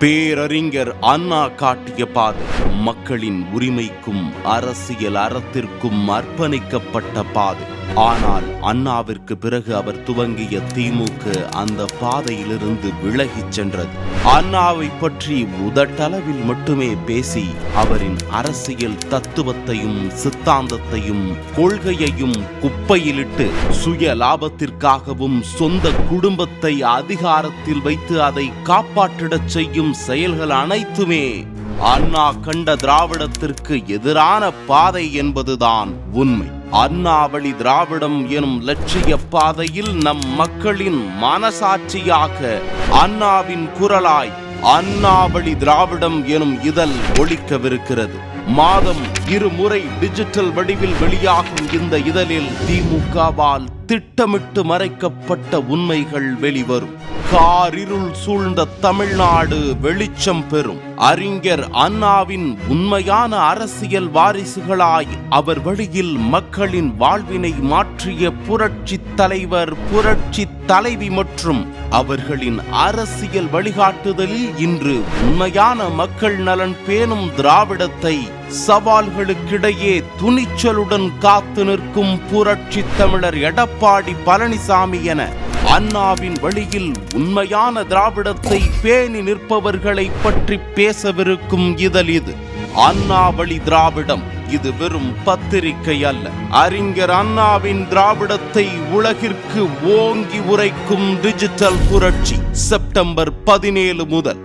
பேரறிஞர் அண்ணா காட்டிய பாதை மக்களின் உரிமைக்கும் அரசியல் அறத்திற்கும் அர்ப்பணிக்கப்பட்ட பாதை. ஆனால் அண்ணாவிற்கு பிறகு அவர் துவங்கிய திமுக அந்த பாதையிலிருந்து விலகிச் சென்றது. அண்ணாவை பற்றி உதட்டளவில் மட்டுமே பேசி அவரின் அரசியல் தத்துவத்தையும் சித்தாந்தத்தையும் கொள்கையையும் குப்பையிலிட்டு சுய லாபத்திற்காகவும் சொந்த குடும்பத்தை அதிகாரத்தில் வைத்து அதை காப்பாற்றிடச் செய்யும் செயல்கள் அனைத்துமே அண்ணா கண்ட திராவிடத்திற்கு எதிரான பாதை என்பதுதான் உண்மை. அண்ணாவழி திராவிடம் எனும் லட்சிய பாதையில் நம் மக்களின் மனசாட்சியாக அண்ணாவின் குரலாய் அண்ணாவழி திராவிடம் எனும் இதழ் ஒலிக்கவிருக்கிறது. மாதம் 2 முறை டிஜிட்டல் வடிவில் வெளியாகும் இந்த இதழில் திமுகவால் திட்டமிட்டு மறைக்கப்பட்ட உண்மைகள் வெளிவரும். காரிருள் சூழ்ந்த தமிழ்நாடு வெளிச்சம் பெறும். அறிஞர் அண்ணாவின் உண்மையான அரசியல் வாரிசுகளாய் அவர் வழியில் மக்களின் வாழ்வினை மாற்றிய புரட்சி தலைவர், புரட்சி தலைவி மற்றும் அவர்களின் அரசியல் வழிகாட்டுதலில் இன்று உண்மையான மக்கள் நலன் பேணும் திராவிடத்தை சவால்களுக்கிடையே துணிச்சலுடன் காத்து நிற்கும் புரட்சி தமிழர் எடப்பாடி பழனிசாமி என அண்ணாவின் வழியில் உண்மையான திராவிடத்தை பேணி நிற்பவர்களை பற்றி பேசவிருக்கும் இதழ் இது. அண்ணாவழி திராவிடம் இது வெறும் பத்திரிகை அல்ல. அறிஞர் அண்ணாவின் திராவிடத்தை உலகிற்கு ஓங்கி உரைக்கும் டிஜிட்டல் புரட்சி. செப்டம்பர் 17 முதல்